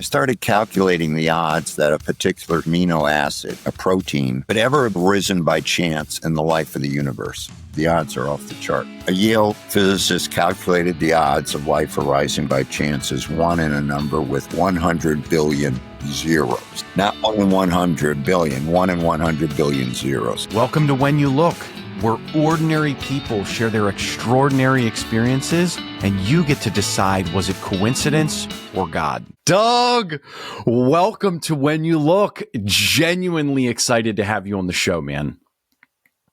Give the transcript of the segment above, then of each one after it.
started calculating the odds that a particular amino acid, a protein, could ever have risen by chance in the life of the universe. The odds are off the chart. A Yale physicist calculated the odds of life arising by chance as 1 in a number with 100 billion zeros. Not 1 in 100 billion, 1 in 100 billion zeros. Welcome to When You Look, where ordinary people share their extraordinary experiences, and you get to decide, was it coincidence or God? Doug, welcome to When You Look. Genuinely excited to have you on the show, man.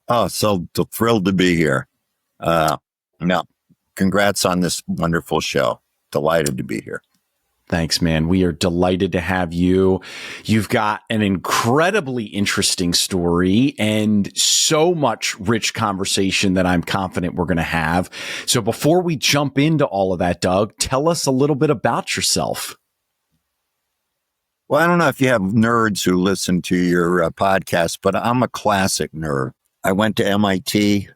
Oh, so thrilled to be here. No, congrats on this wonderful show. Delighted to be here. Thanks, man. We are delighted to have you. You've got an incredibly interesting story and so much rich conversation that I'm confident we're going to have. So before we jump into all of that, Doug, tell us a little bit about yourself. Well, I don't know if you have nerds who listen to your podcast, but I'm a classic nerd. I went to MIT,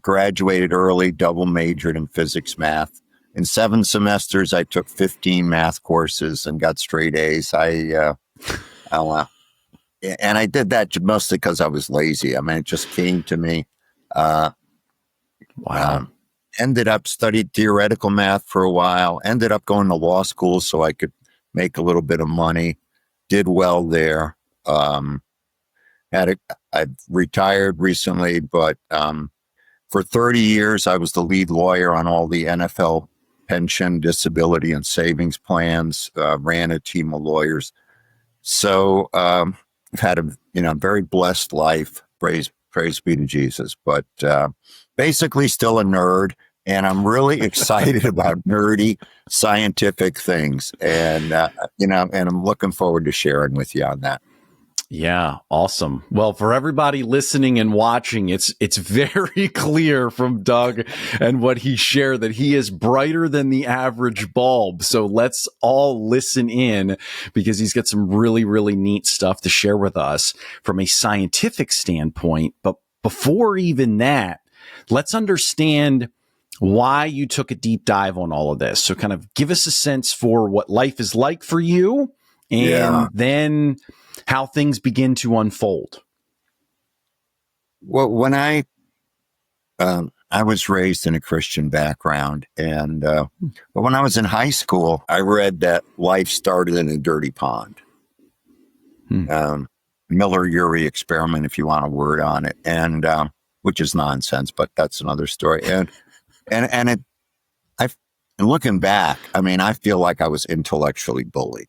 graduated early, double majored in physics, math. In 7 semesters, I took 15 math courses and got straight A's. And I did that mostly because I was lazy. I mean, it just came to me. Ended up studied theoretical math for a while. Ended up going to law school so I could make a little bit of money. Did well there. I retired recently, but for 30 years, I was the lead lawyer on all the NFL pension, disability, and savings plans, ran a team of lawyers. So I've had a very blessed life, praise be to Jesus, but basically still a nerd. And I'm really excited about nerdy scientific things. And, and I'm looking forward to sharing with you on that. Yeah, awesome. Well, for everybody listening and watching, it's very clear from Doug and what he shared that he is brighter than the average bulb. So let's all listen in because he's got some really, really neat stuff to share with us from a scientific standpoint. But before even that, let's understand why you took a deep dive on all of this. So kind of give us a sense for what life is like for you and then how things begin to unfold. Well, when I was raised in a Christian background, and but when I was in high school, I read that life started in a dirty pond. Miller-Urey experiment, if you want a word on it, and which is nonsense, but that's another story. And looking back, I mean, I feel like I was intellectually bullied.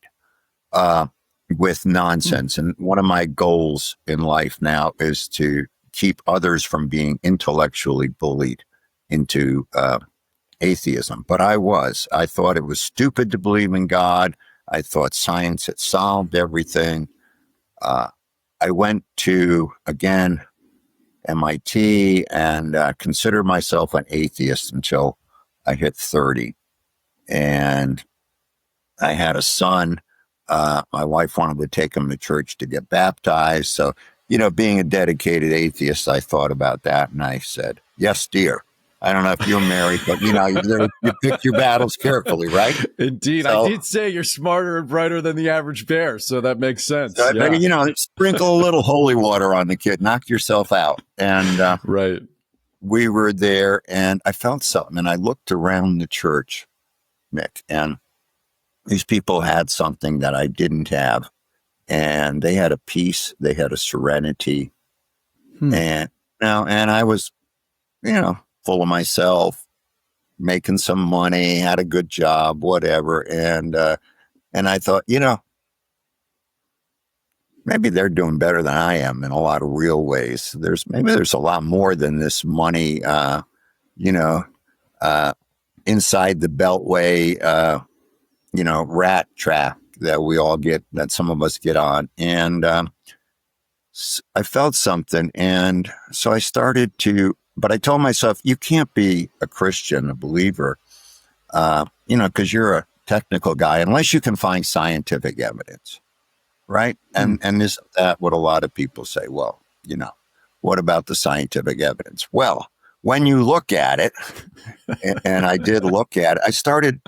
With nonsense. And one of my goals in life now is to keep others from being intellectually bullied into atheism. But I thought it was stupid to believe in God. I thought science had solved everything. I went to, again, MIT and considered myself an atheist until I hit 30. And I had a son. My wife wanted to take him to church to get baptized. So, being a dedicated atheist, I thought about that. And I said, yes, dear. I don't know if you're married, but, you pick your battles carefully, right? Indeed. So, I did say you're smarter and brighter than the average bear. So that makes sense. So sprinkle a little holy water on the kid, knock yourself out. And right. We were there and I felt something. And I looked around the church, Mick, and these people had something that I didn't have, and they had a peace, they had a serenity, and I was, full of myself, making some money, had a good job, whatever, and I thought, maybe they're doing better than I am in a lot of real ways. There's a lot more than this money, inside the beltway. Rat trap that we all get, that some of us get on. And I felt something. And so I started but I told myself, you can't be a Christian, a believer, because you're a technical guy, unless you can find scientific evidence. Right. And isn't that what a lot of people say? Well, what about the scientific evidence? Well, when you look at it, and I did look at it, I started,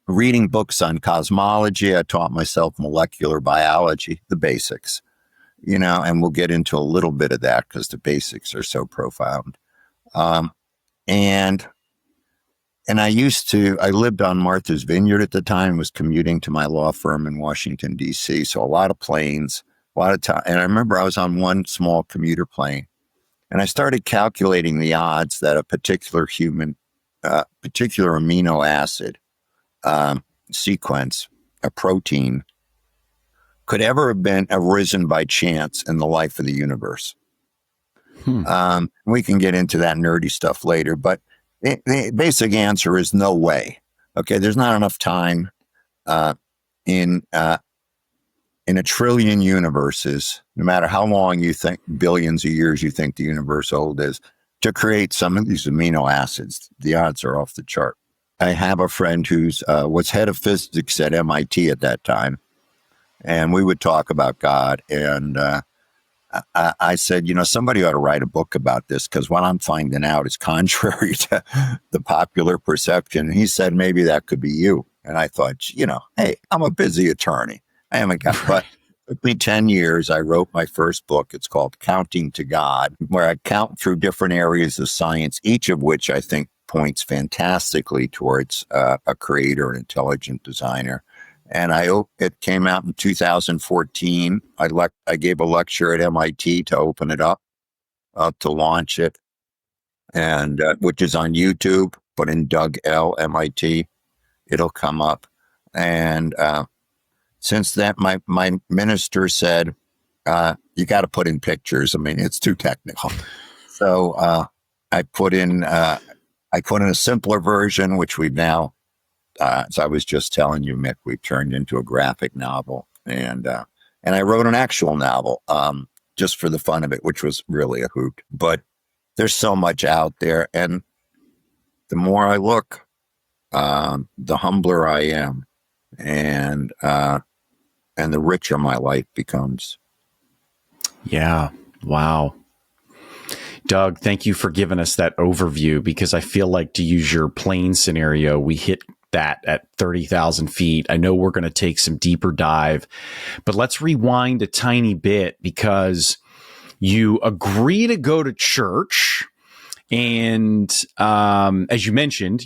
reading books on cosmology. I taught myself molecular biology, the basics, and we'll get into a little bit of that because the basics are so profound. And I lived on Martha's Vineyard at the time, was commuting to my law firm in Washington, D.C. So a lot of planes, a lot of time. And I remember I was on one small commuter plane, and I started calculating the odds that a particular particular amino acid sequence, a protein, could ever have been arisen by chance in the life of the universe. We can get into that nerdy stuff later, but the basic answer is no way. Okay, there's not enough time in a trillion universes, no matter how long you think, billions of years you think the universe old is, to create some of these amino acids. The odds are off the chart. I have a friend who's was head of physics at MIT at that time, and we would talk about God. And I said, somebody ought to write a book about this, because what I'm finding out is contrary to the popular perception. And he said, maybe that could be you. And I thought, hey, I'm a busy attorney. I am a guy. But it took me 10 years. I wrote my first book. It's called Counting to God, where I count through different areas of science, each of which I think points fantastically towards a creator, an intelligent designer. And it came out in 2014. I gave a lecture at MIT to open it up, to launch it, and which is on YouTube. Put in Doug Ell, MIT, it'll come up. And since that, my minister said, you got to put in pictures. I mean, it's too technical. So I put in a simpler version, which we've now, as I was just telling you, Mick, we've turned into a graphic novel. And I wrote an actual novel just for the fun of it, which was really a hoot. But there's so much out there. And the more I look, the humbler I am. And the richer my life becomes. Yeah. Wow. Doug, thank you for giving us that overview, because I feel like, to use your plane scenario, we hit that at 30,000 feet. I know we're going to take some deeper dive, but let's rewind a tiny bit, because you agree to go to church. And as you mentioned,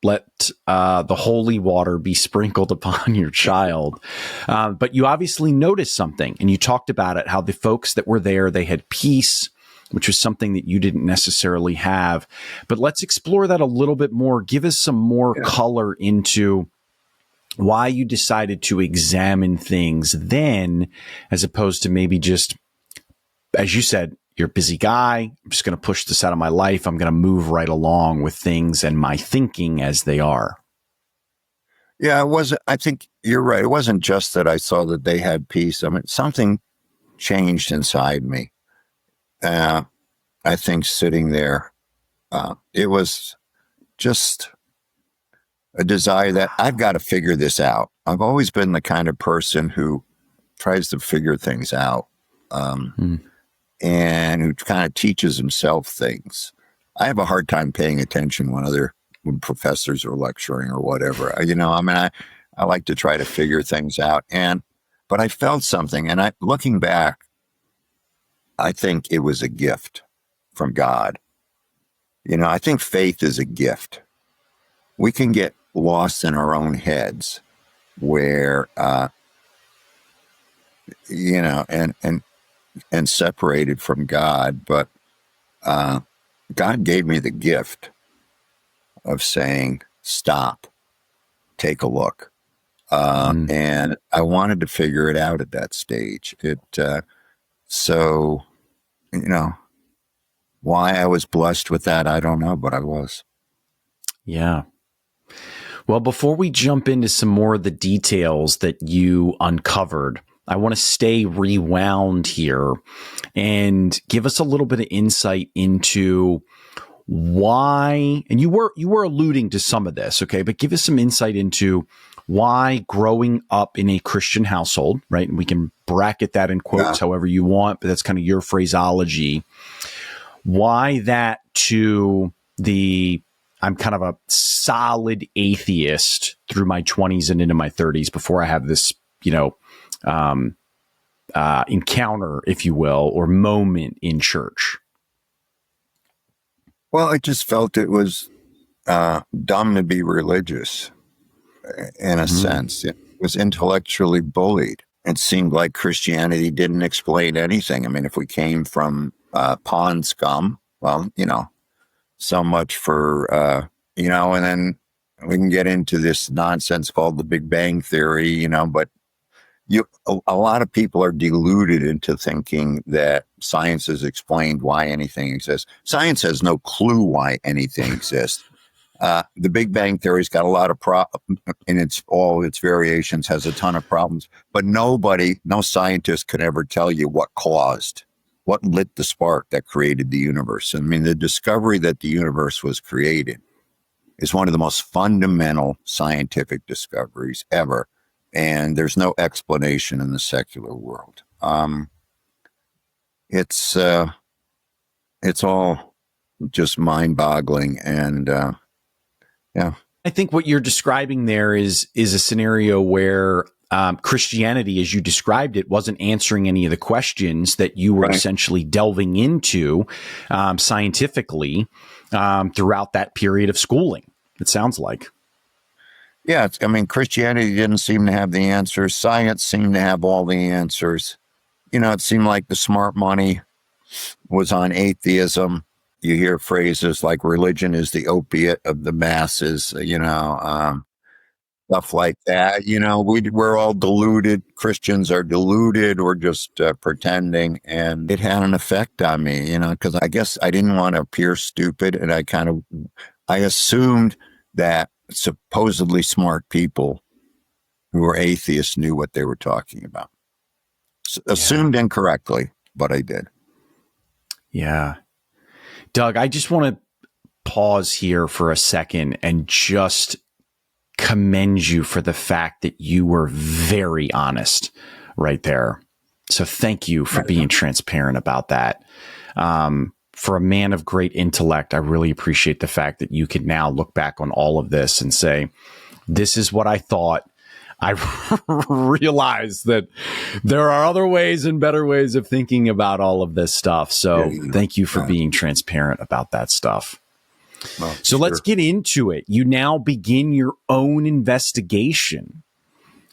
let the holy water be sprinkled upon your child. But you obviously noticed something, and you talked about it, how the folks that were there, they had peace, which was something that you didn't necessarily have. But let's explore that a little bit more. Give us some more color into why you decided to examine things then, as opposed to maybe just, as you said, you're a busy guy. I'm just going to push this out of my life. I'm going to move right along with things and my thinking as they are. Yeah, I think you're right. It wasn't just that I saw that they had peace. I mean, something changed inside me. I think sitting there, it was just a desire that I've got to figure this out. I've always been the kind of person who tries to figure things out, and who kind of teaches himself things. I have a hard time paying attention when professors are lecturing or whatever. I like to try to figure things out. But I felt something, and looking back, I think it was a gift from God. I think faith is a gift. We can get lost in our own heads where, and separated from God. But God gave me the gift of saying, stop, take a look. And I wanted to figure it out at that stage. So, why I was blessed with that, I don't know, but I was. Yeah. Well, before we jump into some more of the details that you uncovered, I want to stay rewound here and give us a little bit of insight into why, and you were alluding to some of this, okay, but give us some insight into why growing up in a Christian household, right? And we can bracket that in quotes however you want, but that's kind of your phraseology. Why that to the I'm kind of a solid atheist through my 20s and into my 30s before I have this, encounter, if you will, or moment in church. Well, I just felt it was dumb to be religious in a sense. It was intellectually bullied. It seemed like Christianity didn't explain anything. I mean, if we came from pond scum, well, so much for, and then we can get into this nonsense called the Big Bang Theory, but a lot of people are deluded into thinking that science has explained why anything exists. Science has no clue why anything exists. The Big Bang Theory's got a lot of problems, and all its variations has a ton of problems, but no scientist could ever tell you what lit the spark that created the universe. I mean, the discovery that the universe was created is one of the most fundamental scientific discoveries ever. And there's no explanation in the secular world. It's all just mind-boggling, and yeah. I think what you're describing there is a scenario where Christianity, as you described it, wasn't answering any of the questions that you were essentially delving into scientifically throughout that period of schooling. It sounds like. Yeah, Christianity didn't seem to have the answers. Science seemed to have all the answers. It seemed like the smart money was on atheism. You hear phrases like religion is the opiate of the masses, stuff like that. We're all deluded. Christians are deluded or just pretending. And it had an effect on me, because I guess I didn't want to appear stupid. And I assumed that supposedly smart people who were atheists knew what they were talking about. Assumed incorrectly, but I did. Yeah. Doug, I just want to pause here for a second and just commend you for the fact that you were very honest right there. So thank you for being transparent about that. For a man of great intellect, I really appreciate the fact that you can now look back on all of this and say, this is what I thought. I realize that there are other ways and better ways of thinking about all of this stuff. So thank you for being transparent about that stuff. Well, so let's get into it. You now begin your own investigation.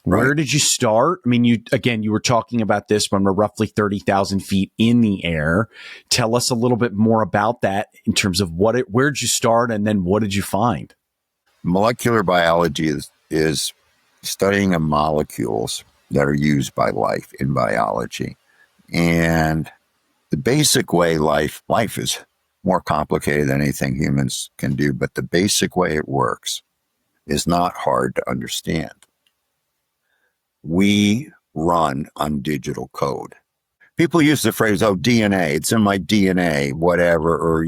Where did you start? I mean, you were talking about this when we're roughly 30,000 feet in the air. Tell us a little bit more about that in terms of where did you start, and then what did you find? Molecular biology is studying of molecules that are used by life in biology. And the basic way life is more complicated than anything humans can do, but the basic way it works is not hard to understand. We run on digital code. People use the phrase, DNA, it's in my DNA, whatever, or,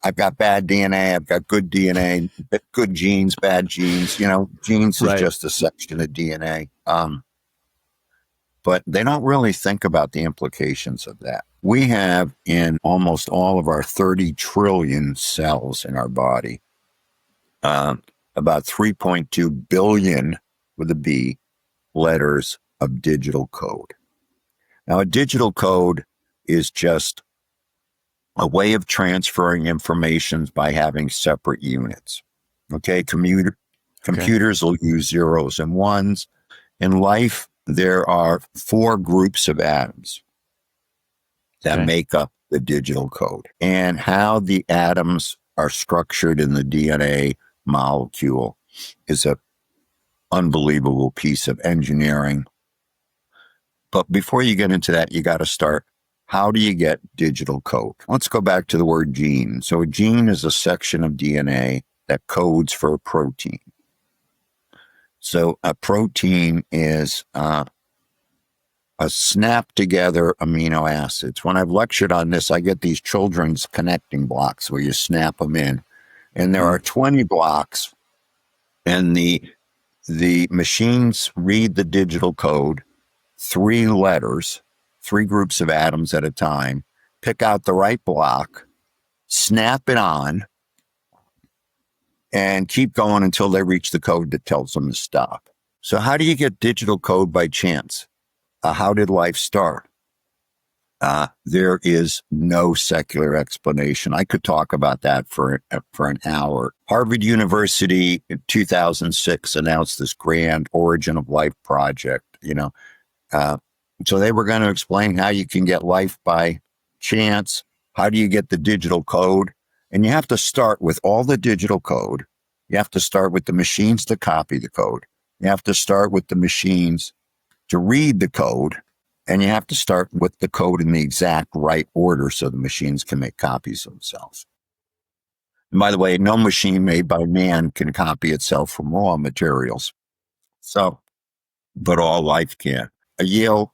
I've got bad DNA, I've got good DNA, good genes, bad genes, genes is just a section of DNA. But they don't really think about the implications of that. We have in almost all of our 30 trillion cells in our body, about 3.2 billion with a B letters of digital code. Now, a digital code is just a way of transferring information by having separate units. Okay, computers will use zeros and ones. In life, there are 4 groups of atoms that make up the digital code. And how the atoms are structured in the DNA molecule is a unbelievable piece of engineering. But before you get into that, you got to start, how do you get digital code? Let's go back to the word gene. So a gene is a section of DNA that codes for a protein. So a protein is a snap together amino acids. When I've lectured on this, I get these children's connecting blocks where you snap them in. And there are 20 blocks, and the machines read the digital code, 3 letters, 3 groups of atoms at a time, pick out the right block, snap it on, and keep going until they reach the code that tells them to stop. So how do you get digital code by chance? How did life start? There is no secular explanation. I could talk about that for an hour. Harvard University in 2006 announced this grand origin of life project, so they were going to explain how you can get life by chance. How do you get the digital code? And you have to start with all the digital code. You have to start with the machines to copy the code. You have to start with the machines to read the code. And you have to start with the code in the exact right order so the machines can make copies of themselves. And by the way, no machine made by man can copy itself from raw materials. So, but all life can. A Yale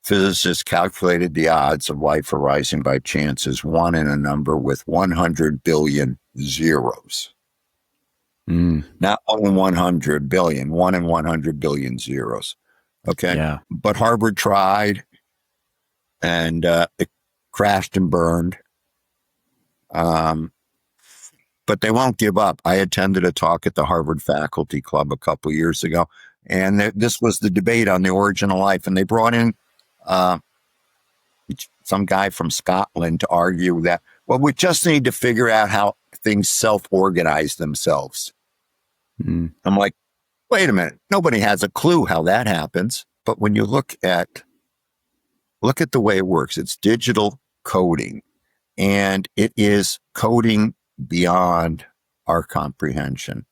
physicist calculated the odds of life arising by chance as 1 in a number with 100 billion zeros. Not 1 in 100 billion, 1 in 100 billion zeros. Okay. Yeah. But Harvard tried and it crashed and burned. But they won't give up. I attended a talk at the Harvard Faculty Club a couple of years ago, and this was the debate on the origin of life. And they brought in some guy from Scotland to argue that, well, we just need to figure out how things self-organize themselves. I'm like, wait a minute. Nobody has a clue how that happens. But when you look at the way it works, it's digital coding, and it is coding beyond our comprehension.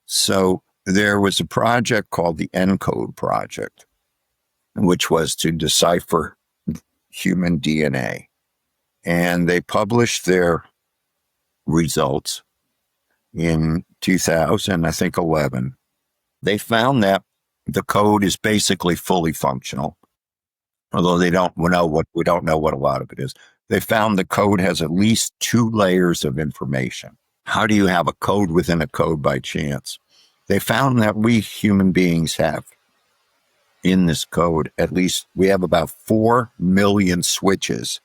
So there was a project called the ENCODE project, which was to decipher human DNA. And they published their results in 2011. They found that the code is basically fully functional, although we don't know what a lot of it is. They found the code has at least 2 layers of information. How do you have a code within a code by chance? They found that we human beings have in this code, we have about 4 million switches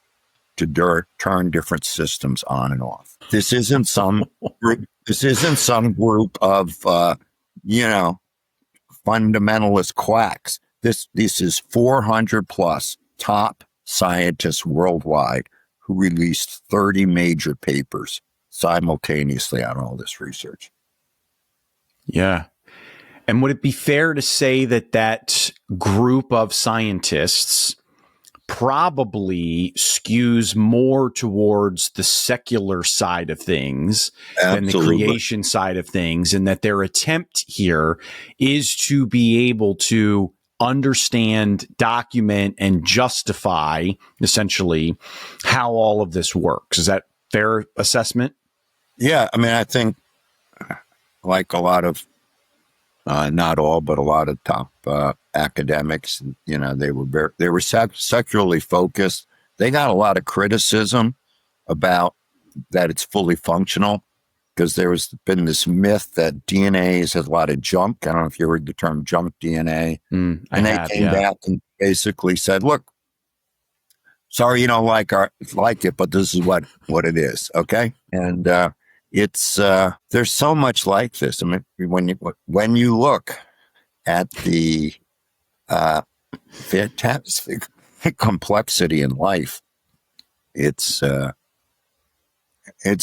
to turn different systems on and off. This isn't some group of, fundamentalist quacks. This is 400 plus top scientists worldwide who released 30 major papers simultaneously on all this research. Yeah. And would it be fair to say that group of scientists probably skews more towards the secular side of things than the creation side of things, and that their attempt here is to be able to understand, document, and justify essentially how all of this works? Is that fair assessment? Yeah. I mean, I think like a lot of, not all, but a lot of top academics, they were secularly focused. They got a lot of criticism about that it's fully functional, because there's been this myth that DNA has a lot of junk. I don't know if you heard the term junk DNA. And they came back and basically said, look, sorry you don't like it, but this is what it is. Okay. And it's there's so much like this. I mean, when you look at the fantastic complexity in life, it's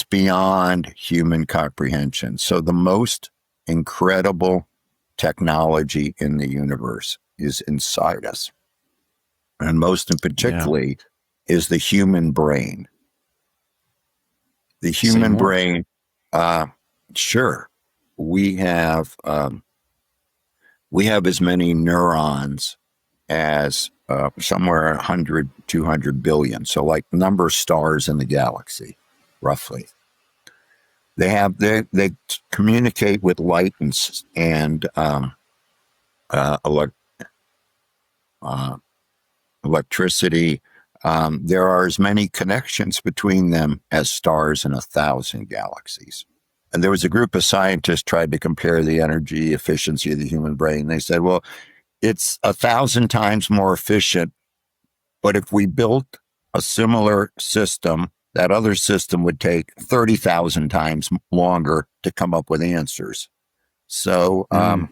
beyond human comprehension. So the most incredible technology in the universe is inside us, and most in particularly is the human brain. The human brain. Sure, we have as many neurons as somewhere 100, 200 billion. So like number of stars in the galaxy, roughly. They communicate with light and electricity. There are as many connections between them as stars in 1,000 galaxies. And there was a group of scientists tried to compare the energy efficiency of the human brain. They said, well, it's 1,000 times more efficient, but if we built a similar system that other system would take 30,000 times longer to come up with answers. So, and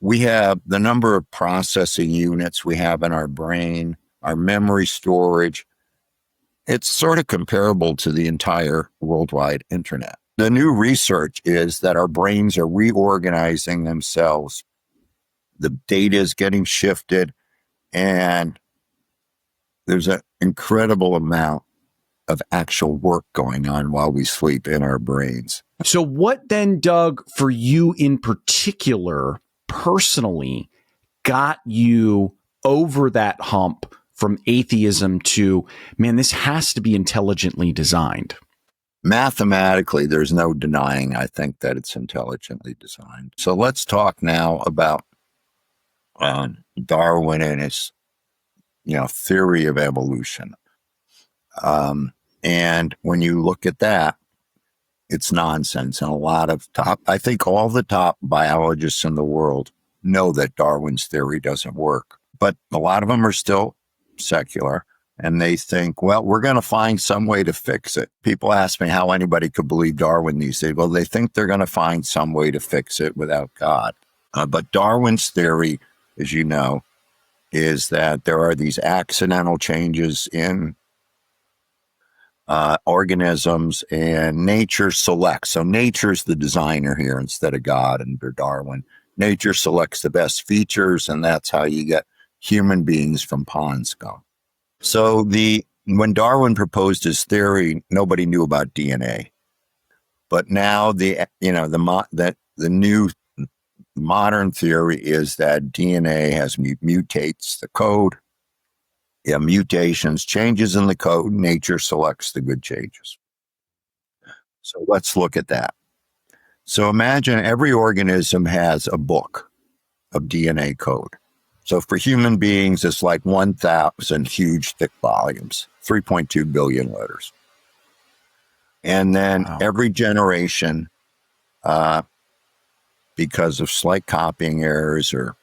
we have the number of processing units we have in our brain, our memory storage. It's sort of comparable to the entire worldwide internet. The new research is that our brains are reorganizing themselves. The data is getting shifted, and there's an incredible amount of actual work going on while we sleep in our brains. So what then, Doug, for you in particular, personally, got you over that hump from atheism to, man, this has to be intelligently designed? Mathematically, there's no denying, I think, that it's intelligently designed. So let's talk now about Darwin and his, theory of evolution. And when you look at that, it's nonsense. And I think all the top biologists in the world know that Darwin's theory doesn't work. But a lot of them are still secular, and they think, well, we're going to find some way to fix it. People ask me how anybody could believe Darwin these days. Well, they think they're going to find some way to fix it without God. But Darwin's theory, as you know, is that there are these accidental changes in organisms, and nature selects. So nature's the designer here instead of God under Darwin. Nature selects the best features, and that's how you get human beings from pond scum. So when Darwin proposed his theory, nobody knew about DNA. But now the new modern theory is that DNA has mutates the code. Yeah, mutations, changes in the code, nature selects the good changes. So let's look at that. So imagine every organism has a book of DNA code. So for human beings, it's like 1,000 huge, thick volumes, 3.2 billion letters. And then every generation, because of slight copying errors or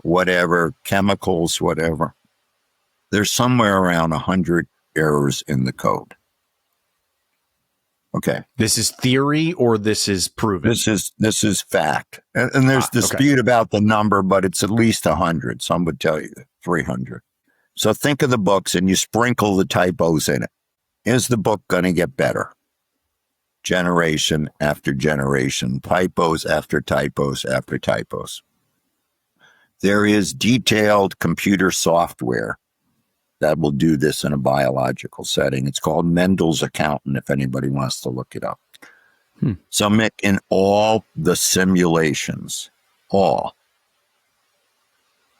whatever, chemicals, whatever, there's somewhere around 100 errors in the code. Okay. This is theory or this is proven? This is fact. And there's dispute about the number, but it's at least 100. Some would tell you 300. So think of the books and you sprinkle the typos in it. Is the book going to get better? Generation after generation, typos after typos after typos. There is detailed computer software that will do this in a biological setting. It's called Mendel's Accountant, if anybody wants to look it up. So, Mick, in all the simulations,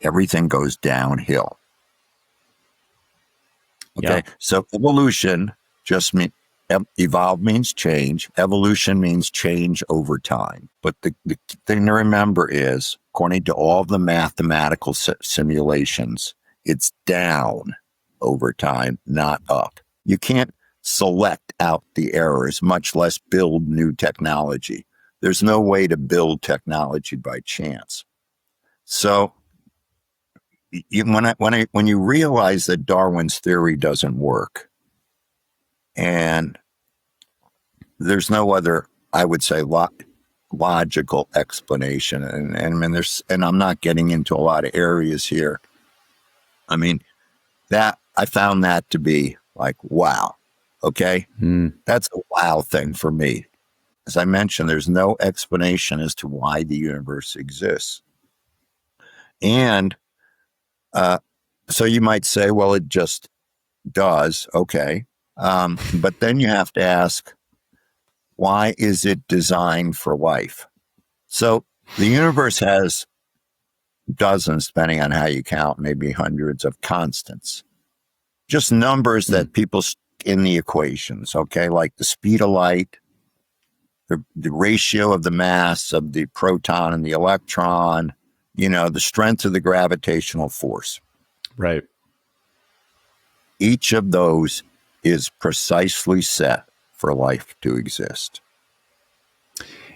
everything goes downhill. Okay, yeah. So evolution just means, evolve means change. Evolution means change over time. But the thing to remember is, according to all the mathematical simulations, it's down over time, not up. You can't select out the errors, much less build new technology. There's no way to build technology by chance. So when you realize that Darwin's theory doesn't work, and there's no other, I would say, logical explanation, and I'm not getting into a lot of areas here. I mean, that I found that to be like, wow. Okay. That's a wow thing for me. As I mentioned, there's no explanation as to why the universe exists. And so you might say, well, it just does. Okay. But then you have to ask, why is it designed for life? So the universe has dozens, depending on how you count, maybe hundreds of constants. Just numbers that people in the equations, okay, like the speed of light, the ratio of the mass of the proton and the electron, the strength of the gravitational force. Right. Each of those is precisely set for life to exist.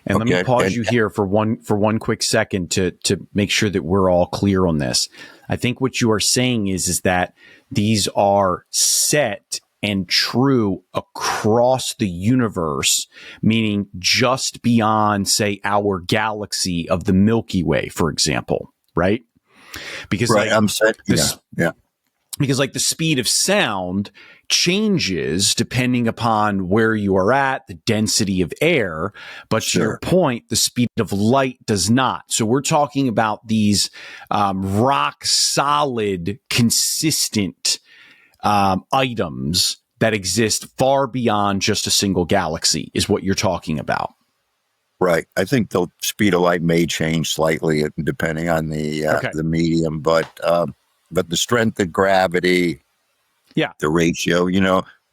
And let me pause you here for one quick second to make sure that we're all clear on this. I think what you are saying is that these are set and true across the universe, meaning just beyond, say, our galaxy of the Milky Way, for example, right? Because Right. like I'm saying, this, yeah. because like the speed of sound changes depending upon where you are at, the density of air. But to your Sure. point, the speed of light does not. So we're talking about these rock solid, consistent items that exist far beyond just a single galaxy is what you're talking about. Right. I think the speed of light may change slightly depending on the medium, but the strength of gravity, the ratio,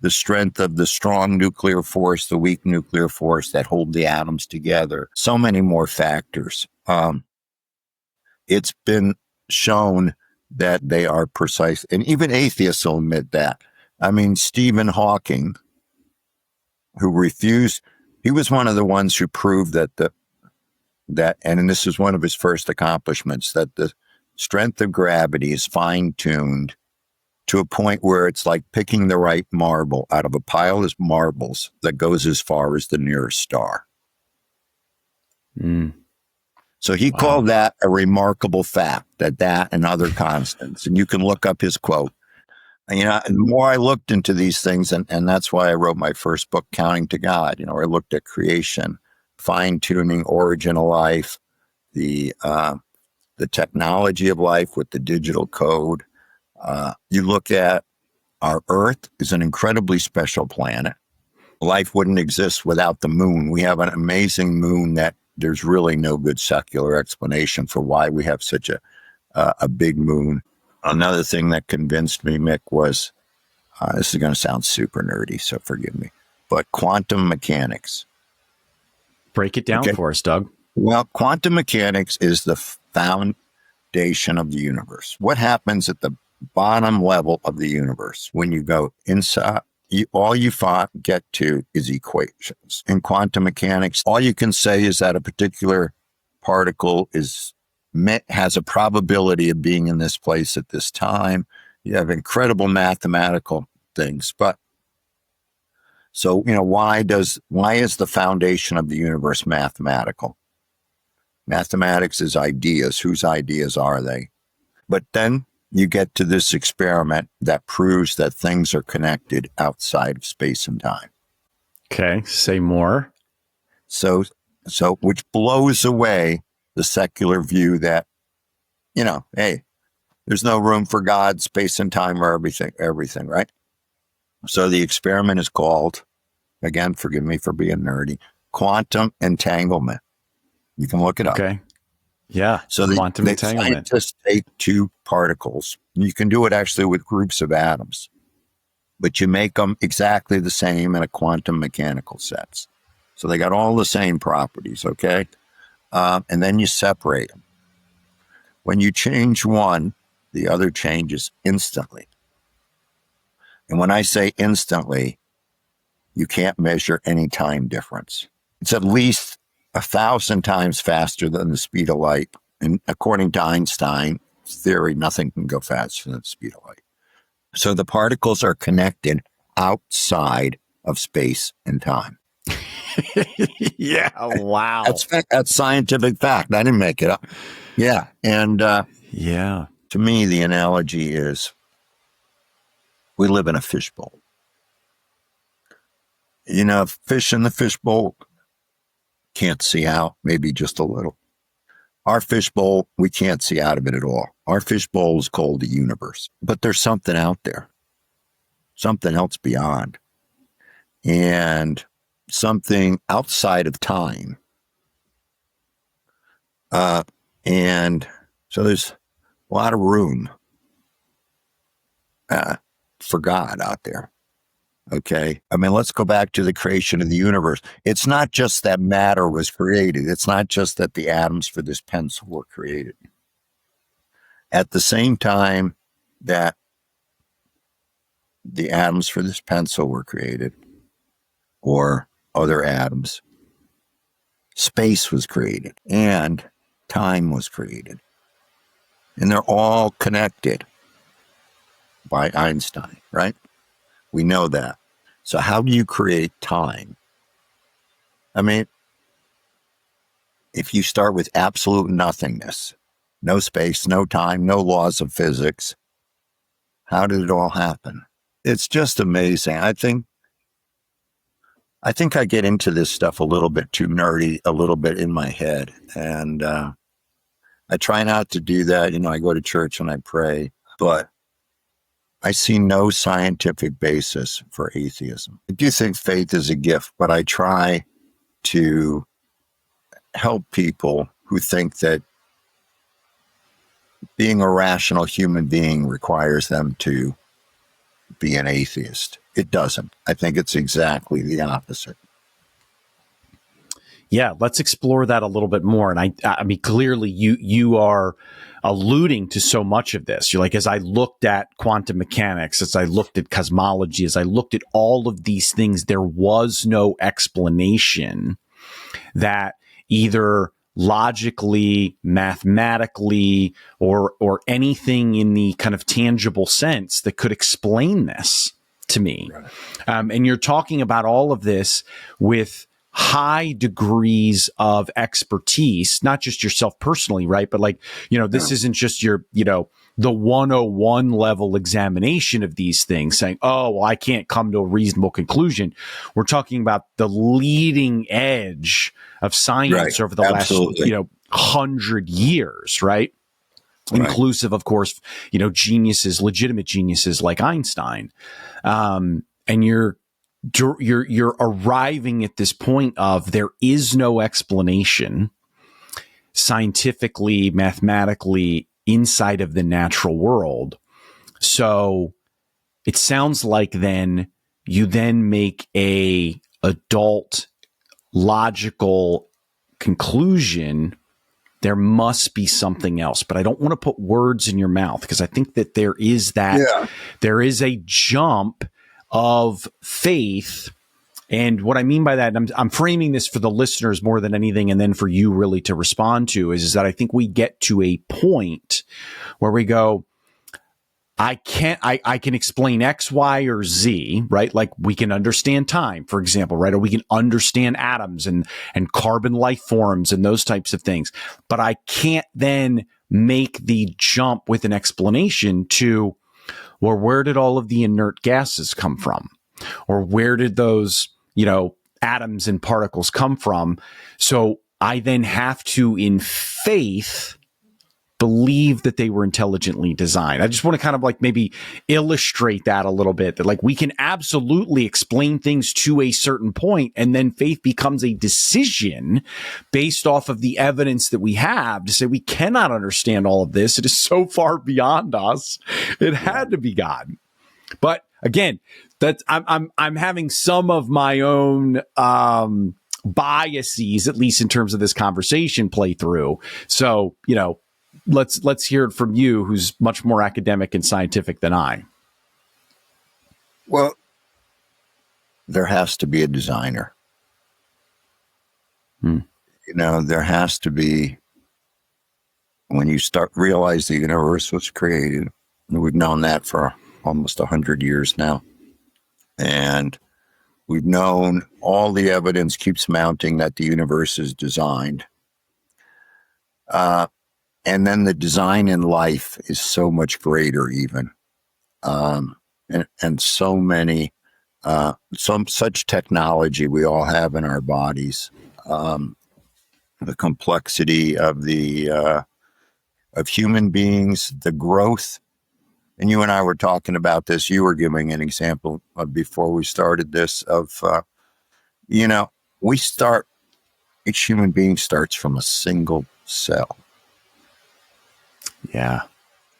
the strength of the strong nuclear force, the weak nuclear force that hold the atoms together, so many more factors. It's been shown that they are precise, and even atheists will admit that. I mean, Stephen Hawking, who refused, he was one of the ones who proved that and this is one of his first accomplishments, that the strength of gravity is fine-tuned to a point where it's like picking the right marble out of a pile of marbles that goes as far as the nearest star. So he called that a remarkable fact, that and other constants. And you can look up his quote. And, the more I looked into these things, and that's why I wrote my first book, Counting to God. I looked at creation, fine-tuning, origin of life, the technology of life with the digital code. You look at our Earth is an incredibly special planet. Life wouldn't exist without the moon. We have an amazing moon that there's really no good secular explanation for why we have such a big moon. Another thing that convinced me, Mick, was, this is going to sound super nerdy, so forgive me, but quantum mechanics. Break it down for us, Doug. Well, quantum mechanics is the foundation of the universe. What happens at the bottom level of the universe when you go inside? All you get to is equations. In quantum mechanics, all you can say is that a particular particle has a probability of being in this place at this time. You have incredible mathematical things, but so, why is the foundation of the universe mathematical? Mathematics is ideas. Whose ideas are they? But then you get to this experiment that proves that things are connected outside of space and time. Okay, say more. So which blows away the secular view that, hey, there's no room for God, space and time are everything, right? So the experiment is called, again, forgive me for being nerdy, quantum entanglement. You can look it up. Okay. Yeah. So quantum entanglement. Scientists take two particles. You can do it actually with groups of atoms, but you make them exactly the same in a quantum mechanical sense. So they got all the same properties, okay? And then you separate them. When you change one, the other changes instantly. And when I say instantly, you can't measure any time difference. It's at least 1,000 times faster than the speed of light. And according to Einstein's theory, nothing can go faster than the speed of light. So the particles are connected outside of space and time. Yeah. Wow. That's scientific fact. I didn't make it up. Yeah. And yeah, to me, the analogy is we live in a fishbowl. Fish in the fishbowl can't see out, maybe just a little. Our fishbowl, we can't see out of it at all. Our fishbowl is called the universe, but there's something out there, something else beyond, and something outside of time. And so there's a lot of room for God out there. Okay. I mean, let's go back to the creation of the universe. It's not just that matter was created. It's not just that the atoms for this pencil were created. At the same time that the atoms for this pencil were created, or other atoms, space was created and time was created. And they're all connected by Einstein, right? We know that. So how do you create time? I mean, if you start with absolute nothingness, no space, no time, no laws of physics, how did it all happen? It's just amazing. I think I get into this stuff a little bit too nerdy, a little bit in my head. And I try not to do that. I go to church and I pray, but I see no scientific basis for atheism. I do think faith is a gift, but I try to help people who think that being a rational human being requires them to be an atheist. It doesn't. I think it's exactly the opposite. Yeah, let's explore that a little bit more. And I mean, clearly you are alluding to so much of this. You're like, as I looked at quantum mechanics, as I looked at cosmology, as I looked at all of these things, there was no explanation that either logically, mathematically, or anything in the kind of tangible sense that could explain this to me. Right. And you're talking about all of this with high degrees of expertise, not just yourself personally, right? But this isn't just your, the 101 level examination of these things saying, oh, well, I can't come to a reasonable conclusion. We're talking about the leading edge of science over the Absolutely. last, 100 years, right? Inclusive, of course, geniuses, legitimate geniuses like Einstein. And you're arriving at this point of there is no explanation scientifically, mathematically inside of the natural world. So it sounds like then you then make a adult logical conclusion. There must be something else, but I don't want to put words in your mouth because I think that there is there is a jump of faith. And what I mean by that, and I'm framing this for the listeners more than anything, and then for you really to respond to, is that I think we get to a point where we go, I can explain X, Y, or Z, right? Like we can understand time, for example, right? Or we can understand atoms and carbon life forms and those types of things. But I can't then make the jump with an explanation to, well, where did all of the inert gases come from? Or where did those, atoms and particles come from? So I then have to, in faith, believe that they were intelligently designed. I just want to kind of like maybe illustrate that a little bit, that like we can absolutely explain things to a certain point, and then faith becomes a decision based off of the evidence that we have to say we cannot understand all of this. It is so far beyond us. It had to be God. But again, that I'm having some of my own biases, at least in terms of this conversation, play through. So, let's hear it from you, who's much more academic and scientific than I. Well, there has to be a designer. There has to be, when you realize the universe was created, and we've known that for almost 100 years now. And we've known, all the evidence keeps mounting that the universe is designed. And then the design in life is so much greater even. And so many, such technology we all have in our bodies. The complexity of of human beings, the growth. And you and I were talking about this. You were giving an example before we started this of, each human being starts from a single cell. Yeah.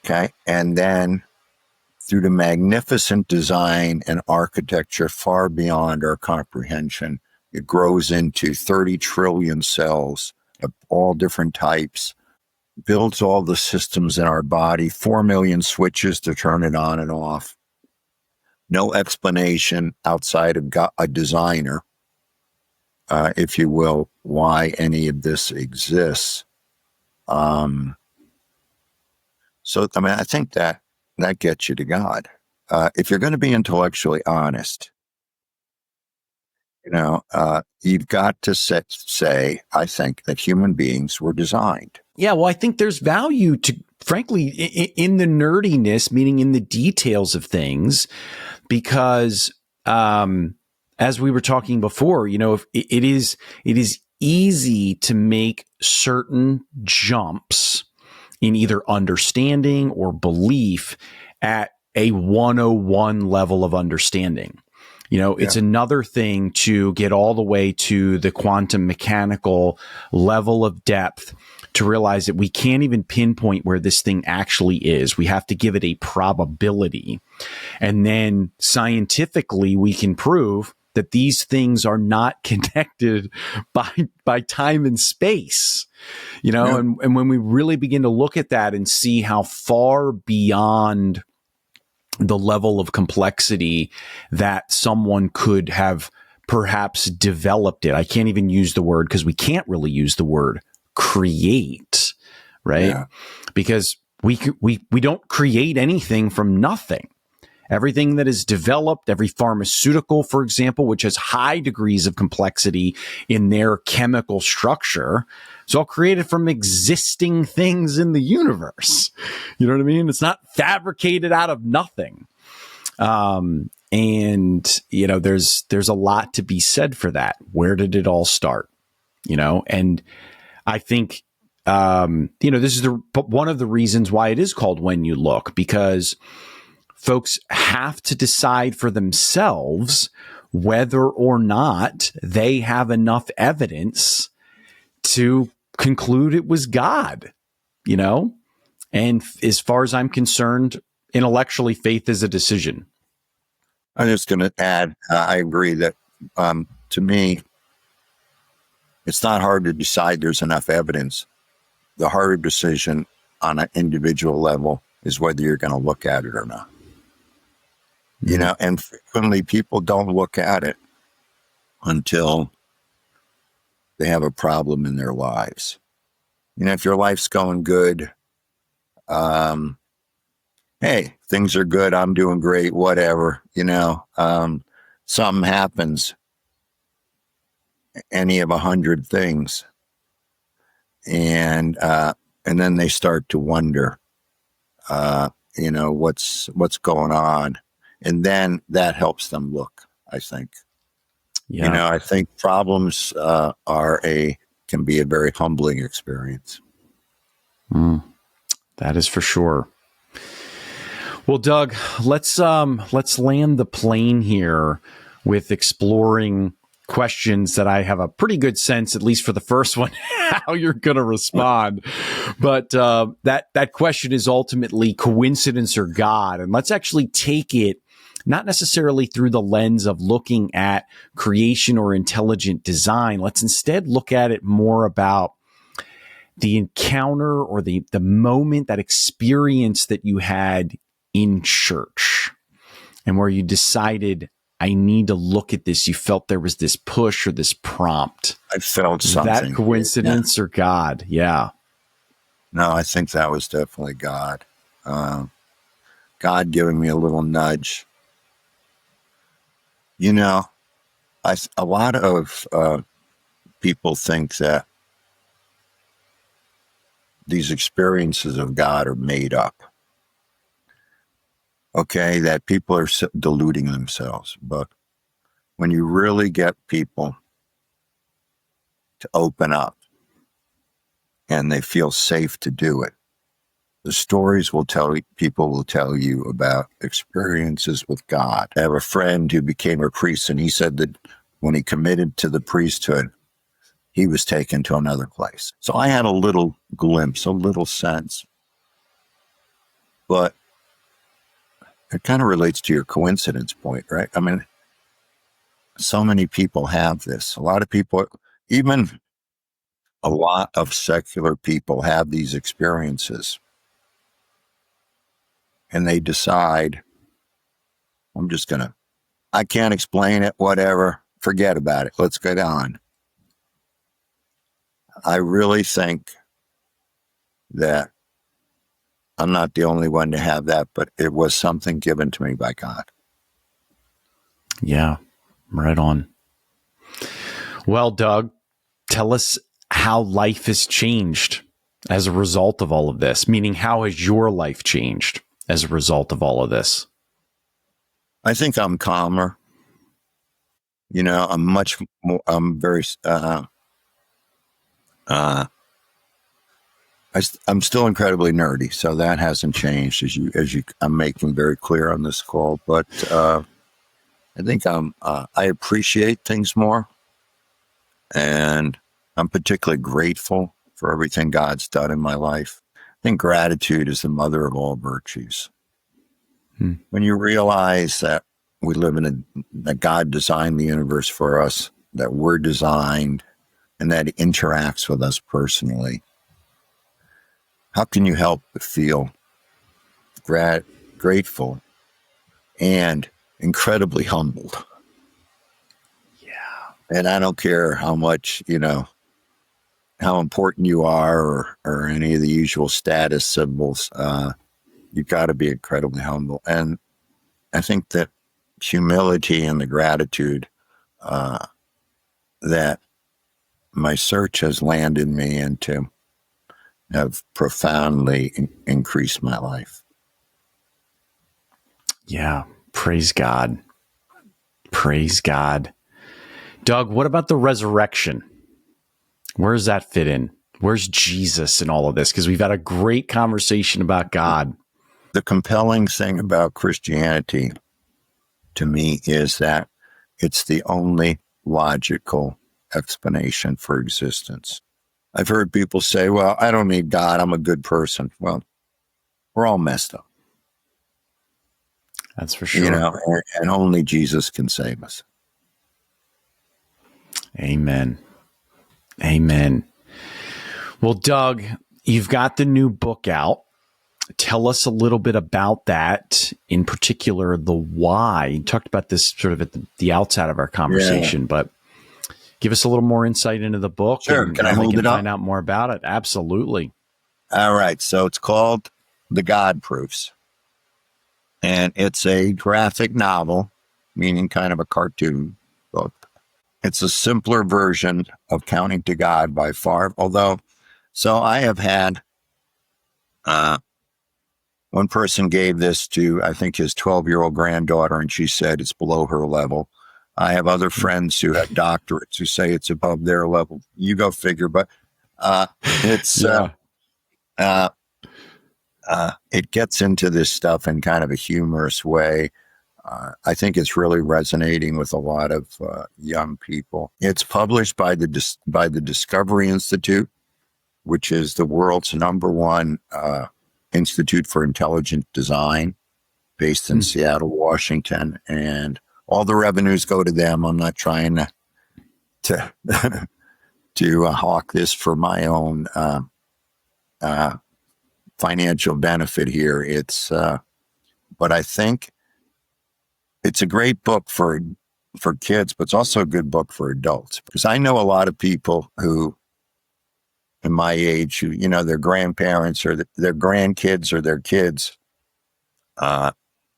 Okay. And then through the magnificent design and architecture far beyond our comprehension, it grows into 30 trillion cells of all different types, builds all the systems in our body, 4 million switches to turn it on and off. No explanation outside of a designer, if you will, why any of this exists. So, I think that gets you to God. if you're going to be intellectually honest, you've got to say, I think, that human beings were designed. Yeah, well, I think there's value to, frankly, in the nerdiness, meaning in the details of things, because as we were talking before, if it is easy to make certain jumps in either understanding or belief at a 101 level of understanding. It's another thing to get all the way to the quantum mechanical level of depth to realize that we can't even pinpoint where this thing actually is. We have to give it a probability. And then scientifically, we can prove that these things are not connected by time and space, and when we really begin to look at that and see how far beyond the level of complexity that someone could have perhaps developed it. I can't even use the word, because we can't really use the word create, right? Yeah. Because we don't create anything from nothing. Everything that is developed, every pharmaceutical, for example, which has high degrees of complexity in their chemical structure, it's all created from existing things in the universe. You know what I mean? It's not fabricated out of nothing. And there's a lot to be said for that. Where did it all start? And I think, this is one of the reasons why it is called When You Look, because folks have to decide for themselves whether or not they have enough evidence to conclude it was God, And as far as I'm concerned, intellectually, faith is a decision. I'm just going to add, I agree that to me, it's not hard to decide there's enough evidence. The harder decision on an individual level is whether you're going to look at it or not. And frequently people don't look at it until they have a problem in their lives. If your life's going good, hey, things are good, I'm doing great, whatever, something happens, any of 100 things. And then they start to wonder, what's going on. And then that helps them look, I think. Yeah. I think problems can be a very humbling experience. That is for sure. Well, Doug, let's land the plane here with exploring questions that I have a pretty good sense, at least for the first one, how you're going to respond. But that question is ultimately coincidence or God. And let's actually take it not necessarily through the lens of looking at creation or intelligent design. Let's instead look at it more about the encounter or the moment, that experience that you had in church, and where you decided, I need to look at this. You felt there was this push or this prompt. I felt something. That coincidence or God? Yeah. No, I think that was definitely God. God giving me a little nudge. A lot of people think that these experiences of God are made up. Okay, that people are deluding themselves. But when you really get people to open up and they feel safe to do it, the stories people will tell you about experiences with God. I have a friend who became a priest, and he said that when he committed to the priesthood, he was taken to another place. So I had a little glimpse, a little sense. But it kind of relates to your coincidence point, right? I mean, so many people have this. A lot of people, even a lot of secular people have these experiences. And they decide, I can't explain it, whatever, forget about it, let's get on. I really think that I'm not the only one to have that, but it was something given to me by God. Yeah, right on. Well, Doug, tell us how life has changed as a result of all of this, meaning how has your life changed as a result of all of this? I think I'm calmer. I'm much more, I'm very, I'm still incredibly nerdy, so that hasn't changed as you I'm making very clear on this call. But I think I appreciate things more, and I'm particularly grateful for everything God's done in my life. I think gratitude is the mother of all virtues. When you realize that we live that God designed the universe for us, that we're designed, and that He interacts with us personally, how can you help but feel grateful and incredibly humbled? Yeah. And I don't care how much, how important you are or any of the usual status symbols. You've got to be incredibly humble. And I think that humility and the gratitude that my search has landed me into have profoundly increased my life. Yeah. Praise God. Praise God. Doug, what about the resurrection? Where does that fit in? Where's Jesus in all of this? Because we've had a great conversation about God. The compelling thing about Christianity to me is that it's the only logical explanation for existence. I've heard people say, well, I don't need God. I'm a good person. Well, we're all messed up. That's for sure. And only Jesus can save us. Amen. Amen. Well, Doug, you've got the new book out. Tell us a little bit about that, in particular, the why. You talked about this sort of at the outset of our conversation, but give us a little more insight into the book. Sure. And can I hold it up? Find out more about it. Absolutely. All right. So it's called The God Proofs. And it's a graphic novel, meaning kind of a cartoon book. It's a simpler version of Counting to God by far. So I have had, one person gave this to, I think, his 12-year-old granddaughter, and she said it's below her level. I have other friends who have doctorates who say it's above their level. You go figure. But it's it gets into this stuff in kind of a humorous way. I think it's really resonating with a lot of young people. It's published by the Discovery Institute, which is the world's #1 Institute for Intelligent Design, based in Seattle, Washington, and all the revenues go to them. I'm not trying to hawk this for my own financial benefit here. But I think it's a great book for kids, but it's also a good book for adults, because I know a lot of people who, in my age, who, their grandparents or their grandkids or their kids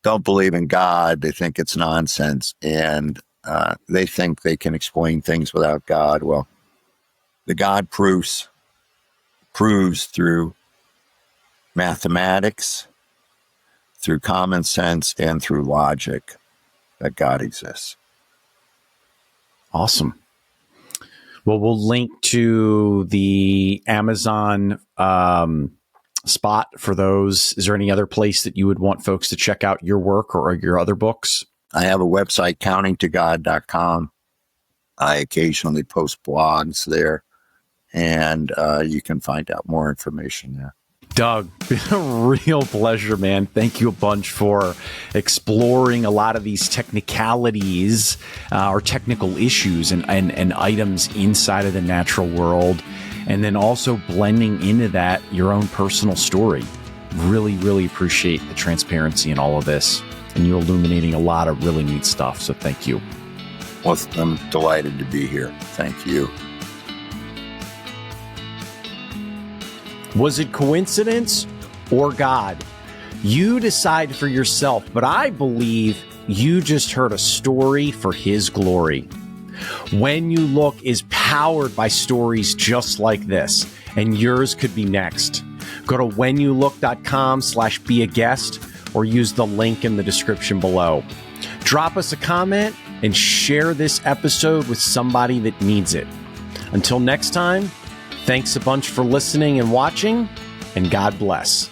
don't believe in God. They think it's nonsense, and they think they can explain things without God. Well, the God proves through mathematics, through common sense, and through logic that God exists. Awesome. Well, we'll link to the Amazon spot for those. Is there any other place that you would want folks to check out your work or your other books? I have a website, countingtogod.com. I occasionally post blogs there, and you can find out more information there. Doug, been a real pleasure, man. Thank you a bunch for exploring a lot of these technicalities or technical issues and items inside of the natural world, and then also blending into that your own personal story. Really, really appreciate the transparency in all of this, and you illuminating a lot of really neat stuff. So thank you. Well, I'm delighted to be here. Thank you. Was it coincidence or God. You decide for yourself, but I believe you just heard a story for His glory. When You Look is powered by stories just like this, and yours could be next. Go to whenyoulook.com/be a guest or use the link in the description below. Drop us a comment and share this episode with somebody that needs it. Until next time, thanks a bunch for listening and watching, and God bless.